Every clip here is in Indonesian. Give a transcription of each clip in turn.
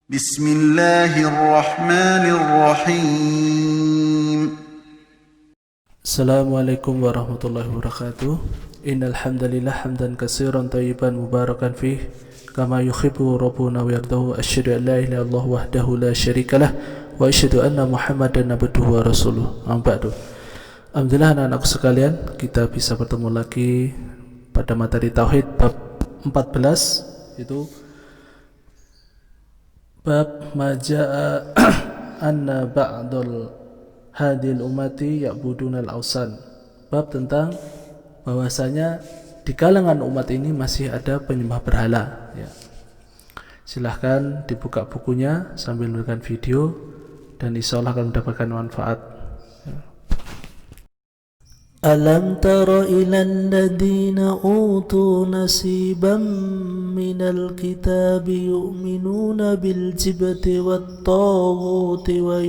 بسم الله الرحمن الرحيم Assalamualaikum warahmatullahi wabarakatuh. Innal hamdalillah hamdan katsiran thayyiban mubarakan fih kama yuhibbu rabbuna wa yardahu. Asyhadu an la ilaha illallah wahdahu la syarikalah wa asyhadu anna Muhammadan abduhu wa rasuluh. Amma ba'du. Alhamdulillah anak-anakku sekalian, kita bisa bertemu lagi pada materi tauhid bab 14, itu bab majaa anna ba'dal hadil umati ya'budunal ausan. Bab tentang bahwasanya di kalangan umat ini masih ada penyembah berhala, ya. Silahkan dibuka bukunya sambil menonton video dan insyaallah akan mendapatkan manfaat. Alam tara ilal ladina utu nasiban minal kitabi yu'minuna bil jibti wat taghuti wa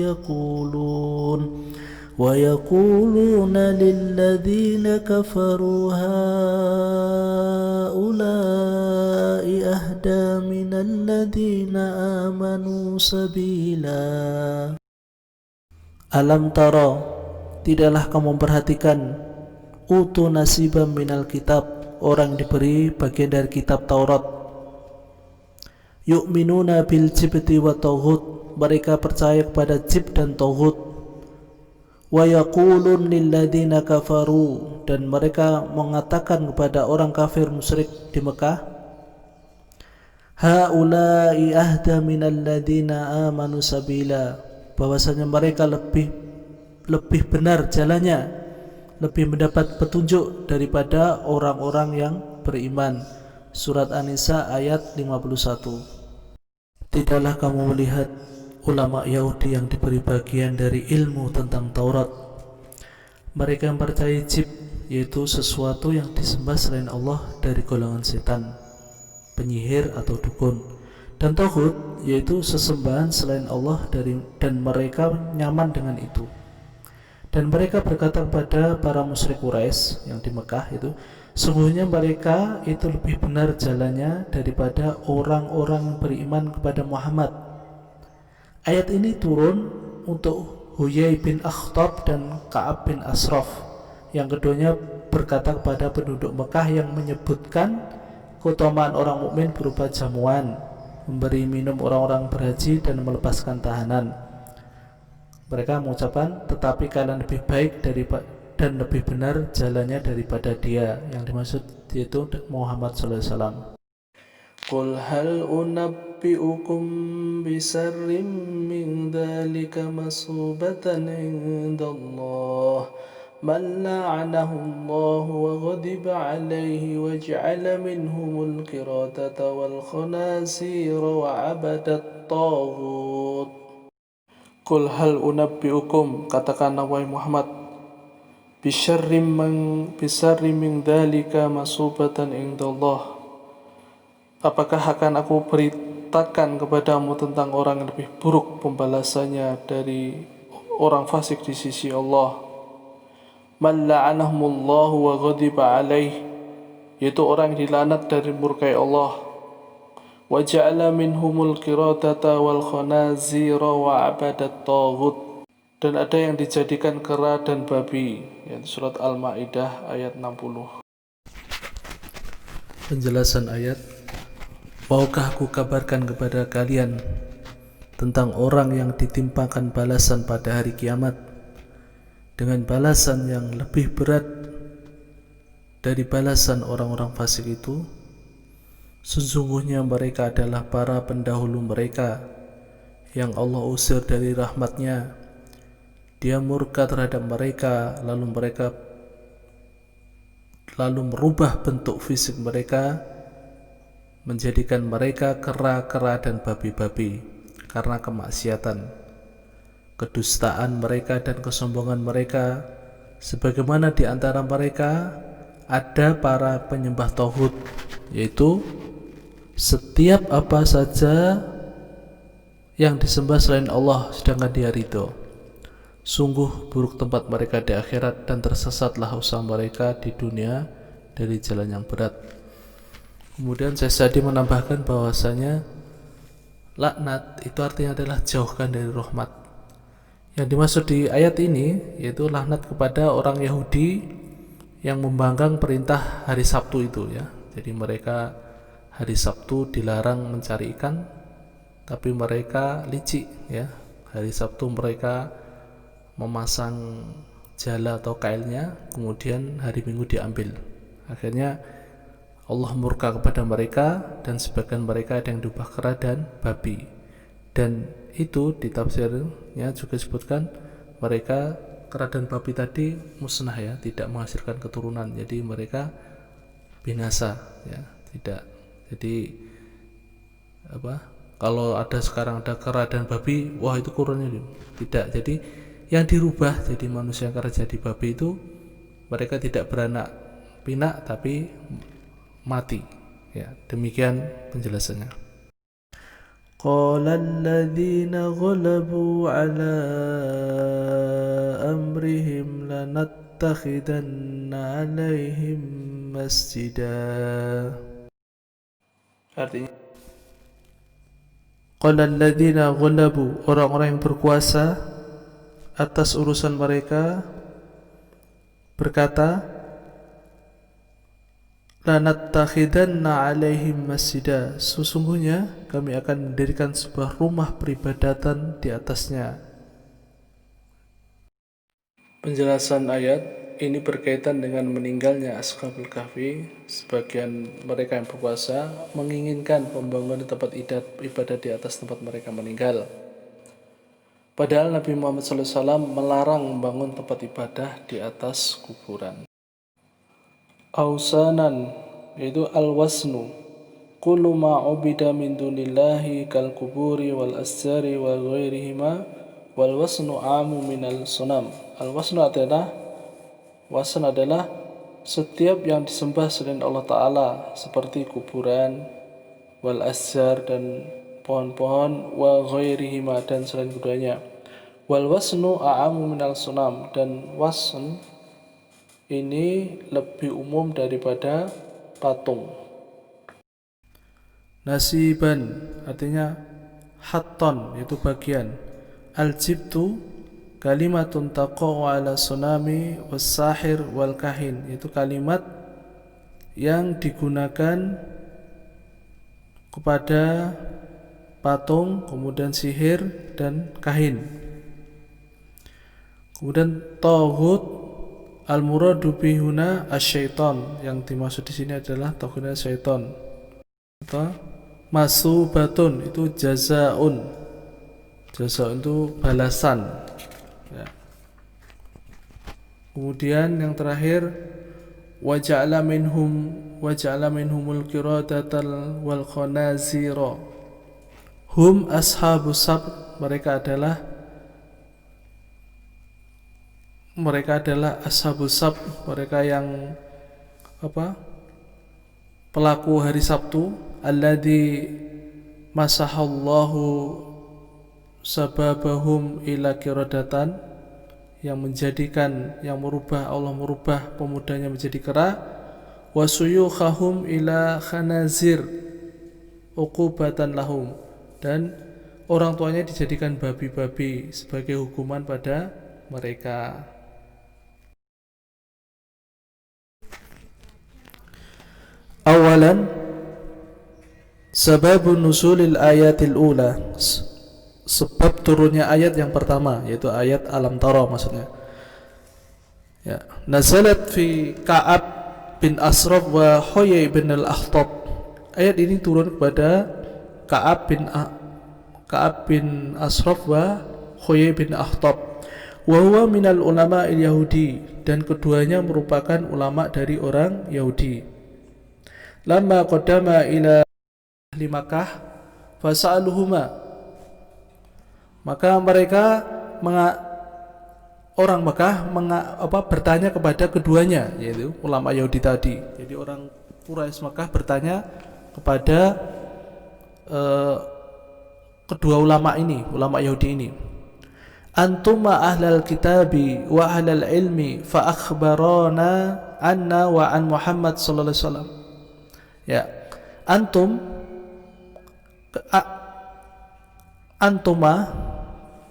yaquluna lil ladina kafaru haula'i ahda minal ladina amanu sabila. Alam tara, tidaklah kamu memperhatikan, utu nasiban minal kitab, orang diberi bagian dari kitab Taurat, yu'minuna bil jibti wa taghut, mereka percaya kepada jib dan taghut, wa yaqulun lil ladina kafaru, dan mereka mengatakan kepada orang kafir musyrik di Mekah, haula'i ahda minal ladina amanu sabila, bahwasanya mereka lebih benar jalannya, lebih mendapat petunjuk daripada orang-orang yang beriman. Surat An-Nisa ayat 51. Tidaklah kamu melihat ulama Yahudi yang diberi bagian dari ilmu tentang Taurat, mereka yang percaya jib, yaitu sesuatu yang disembah selain Allah dari golongan setan, penyihir atau dukun, dan Taghut, yaitu sesembahan selain Allah dan mereka nyaman dengan itu. Dan mereka berkata kepada para musyrik Quraisy yang di Mekah itu, sungguhnya mereka itu lebih benar jalannya daripada orang-orang yang beriman kepada Muhammad. Ayat ini turun untuk Huyai bin Akhtab dan Ka'ab bin Ashraf. Yang keduanya berkata kepada penduduk Mekah yang menyebutkan keutamaan orang mukmin berupa jamuan, memberi minum orang-orang berhaji, dan melepaskan tahanan. Mereka mengucapkan, tetapi kalian lebih baik dan lebih benar jalannya daripada dia. Yang dimaksud yaitu Muhammad SAW. Qul hal unabbi'ukum bisarrim min dhalika masubatan indallah man la'anahu Allah wa ghadiba alayhi wa ja'ala minhumul qiradata wal khanasira wa 'abadat taghut. Qul hal unabbi'ukum, katakanlah wahai Muhammad, bisyarrim min dhalika masubatan indallah, apakah akan aku beritakan kepadamu tentang orang yang lebih buruk pembalasannya dari orang fasik di sisi Allah? Man la'anahumullahu wa ghadiba alaih, yaitu orang yang dilaknat dari murkai Allah, wa ja'ala minhumul qiradata wal khanazira wa 'abadat taghut, dan ada yang dijadikan kera dan babi. Surat Al-Maidah ayat 60. Penjelasan ayat. Maukah aku kabarkan kepada kalian tentang orang yang ditimpakan balasan pada hari kiamat dengan balasan yang lebih berat dari balasan orang-orang fasik itu? Sesungguhnya mereka adalah para pendahulu mereka yang Allah usir dari rahmatnya. Dia murka terhadap mereka, lalu merubah bentuk fisik mereka, menjadikan mereka kera-kera dan babi-babi karena kemaksiatan, kedustaan mereka dan kesombongan mereka. Sebagaimana di antara mereka ada para penyembah Taghut, yaitu setiap apa saja yang disembah selain Allah sedangkan dia ridho. Sungguh buruk tempat mereka di akhirat, dan tersesatlah usaha mereka di dunia dari jalan yang berat. Kemudian Syekh Sa'di menambahkan bahwasanya laknat itu artinya adalah jauhkan dari rahmat. Yang dimaksud di ayat ini yaitu laknat kepada orang Yahudi yang membangkang perintah hari Sabtu itu ya. Jadi mereka hari Sabtu dilarang mencari ikan, tapi mereka licik ya. Hari Sabtu mereka memasang jala atau kailnya, kemudian hari Minggu diambil. Akhirnya Allah murka kepada mereka dan sebagian mereka ada yang diubah kera dan babi. Dan itu di tafsirnya juga disebutkan mereka kera dan babi tadi musnah ya, tidak menghasilkan keturunan. Jadi mereka binasa ya, tidak. Jadi kalau ada sekarang ada kera dan babi, wah itu kurunnya tidak. Jadi yang dirubah jadi manusia kera jadi babi itu mereka tidak beranak pinak tapi mati ya. Demikian penjelasannya. Qala alladhina ghalabu ala amrihim lanattakhidanna alaihim masjidah. Artinya qala alladhina ghalabu, orang-orang yang berkuasa atas urusan mereka berkata, lanattakhidanna alaihim masjidah, sesungguhnya kami akan mendirikan sebuah rumah peribadatan di atasnya. Penjelasan ayat ini berkaitan dengan meninggalnya Ashabul Kahfi. Sebagian mereka yang berkuasa menginginkan pembangunan tempat ibadah di atas tempat mereka meninggal. Padahal Nabi Muhammad SAW melarang membangun tempat ibadah di atas kuburan. Ausanan, yaitu al-wasnu, kullu ma ubida min dunillahi kal kuburi wal asjari wa ghairihima, wal wasnu amu minal sunam. Al-wasnu adalah setiap yang disembah selain Allah Ta'ala seperti kuburan, wal asjar dan pohon-pohon, wa ghairihima dan selain keduanya. Wal wasnu a'amu minal sunam, dan wasn ini lebih umum daripada patung. Nasiban artinya hatton, yaitu bagian. Al-jibtu kalimatun taqa'u ala sunami was-sahir wal kahin, yaitu kalimat yang digunakan kepada patung, kemudian sihir dan kahin. Kemudian tauhid al-muradu bihuna asyaiton, yang dimaksud di sini adalah tauhidnya syaiton. Atau masubatun itu jazaun. Jazaun itu balasan. Ya. Kemudian yang terakhir waja'ala minhumul qiradatal wal khanazira. Hum ashabus sabt, mereka adalah ashabus sabt, mereka yang pelaku hari Sabtu. Alladzi masahallahu sababahum ila qiradatan, yang Allah merubah pemudanya menjadi kera. Wa suyukhahum ila khanazir uqubatan lahum, dan orang tuanya dijadikan babi-babi sebagai hukuman pada mereka. Awalan sababun nuzulil ayatil ula, sebab turunnya ayat yang pertama, yaitu ayat Alam Tara maksudnya. Ya, nazalat fi Ka'ab bin Ashraf wa Huyay bin al-Akhtab. Ayat ini turun kepada Ka'ab bin Ashraf wa Huyay bin Akhtab. Wa huwa minal ulama al-Yahudi, dan keduanya merupakan ulama dari orang Yahudi. Lamma qadama ila ahli Makkah fasa'aluhuma, maka mereka orang Makkah bertanya kepada keduanya, yaitu ulama Yahudi tadi. Jadi orang Quraisy Makkah bertanya kepada kedua ulama Yahudi ini. Antuma ahlal kitabi wa ahlal ilmi fa akhbarana anna wa an Muhammad sallallahu alaihi wasallam. Ya, antum antuma,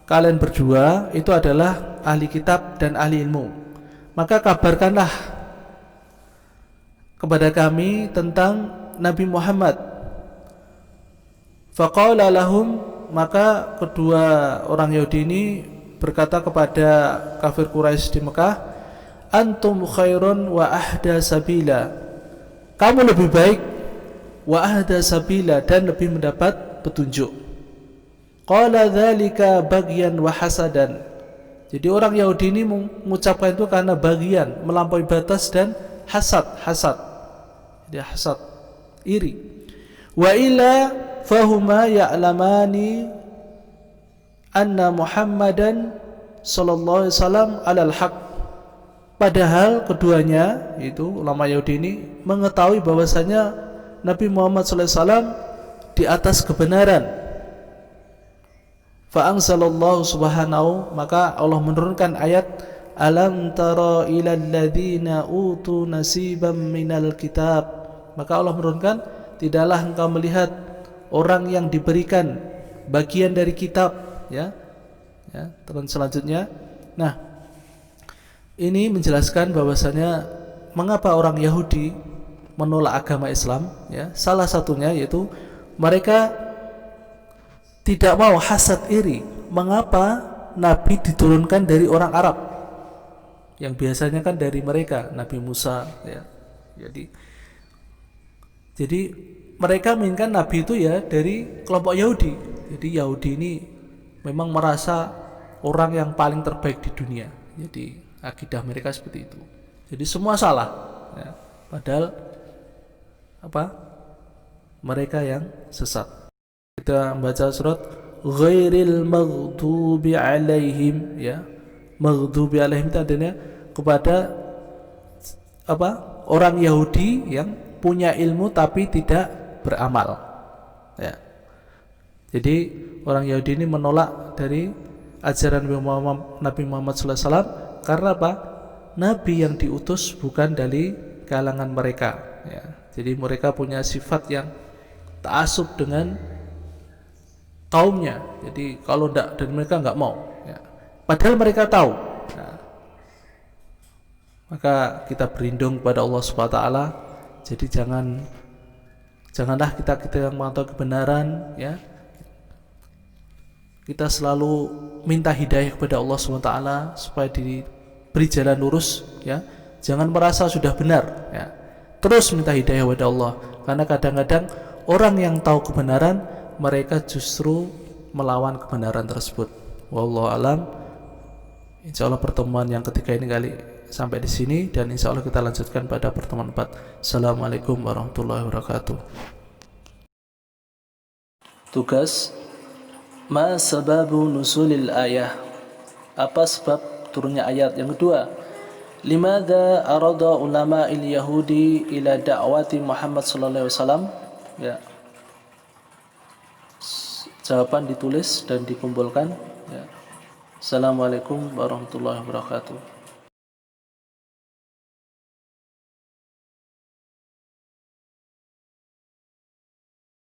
kalian berdua itu adalah ahli kitab dan ahli ilmu, maka kabarkanlah kepada kami tentang Nabi Muhammad. Faqala lahum, maka kedua orang Yahudi ini berkata kepada kafir Quraisy di Mekah, antum khairun wa ahda sabila, kamu lebih baik, wa ahda sabila, dan lebih mendapat petunjuk. Qala dzalika baghyan wa hasadan. Jadi orang Yahudi ini mengucapkan itu karena bagian, melampaui batas, dan hasad. Jadi hasad, iri. Wa ila fahuma ya'lamani anna Muhammadan sallallahu alaihi wasallam alal haq. Padahal keduanya itu ulama Yahudi ini mengetahui bahwasanya Nabi Muhammad sallallahu alaihi wasallam di atas kebenaran. Fa anzalallahu subhanahu, maka Allah menurunkan ayat, alam tara ilal ladzina utu nasiban minal kitab. Maka Allah menurunkan, tidaklah engkau melihat orang yang diberikan bagian dari kitab, ya. Terus selanjutnya, nah, ini menjelaskan bahwasanya mengapa orang Yahudi menolak agama Islam, ya. Salah satunya yaitu mereka tidak mau, hasad, iri. Mengapa Nabi diturunkan dari orang Arab, yang biasanya kan dari mereka, Nabi Musa, ya. Jadi mereka menginginkan Nabi itu ya dari kelompok Yahudi. Jadi Yahudi ini memang merasa orang yang paling terbaik di dunia. Jadi akidah mereka seperti itu. Jadi semua salah, ya. Padahal apa? Mereka yang sesat. Kita membaca surat ghairil maghdubi alaihim, ya. Maghdubi alaihim itu artinya kepada apa? Orang Yahudi yang punya ilmu tapi tidak beramal, ya. Jadi orang Yahudi ini menolak dari ajaran Nabi Muhammad SAW karena apa? Nabi yang diutus bukan dari kalangan mereka, ya. Jadi mereka punya sifat yang ta'assub dengan kaumnya. Jadi kalau tidak dari mereka nggak mau, ya. Padahal mereka tahu. Nah, maka kita berlindung kepada Allah Subhanahu Wa Taala. Jadi janganlah kita yang mengetahui kebenaran, ya. Kita selalu minta hidayah kepada Allah Subhanahu Wa Taala supaya diberi jalan lurus, ya. Jangan merasa sudah benar, ya. Terus minta hidayah kepada Allah, karena kadang-kadang orang yang tahu kebenaran mereka justru melawan kebenaran tersebut. Wallahu alam. Insyaallah pertemuan yang ketiga ini kali sampai di sini, dan insyaallah kita lanjutkan pada pertemuan 4. Assalamualaikum warahmatullahi wabarakatuh. Tugas, ma sababu nuzulil ayah, apa sebab turunnya ayat. Yang kedua, limadza arada ulama il yahudi ila da'wati Muhammad sallallahu alaihi wasallam, ya. Jawaban ditulis dan dikumpulkan, ya. Assalamualaikum warahmatullahi wabarakatuh.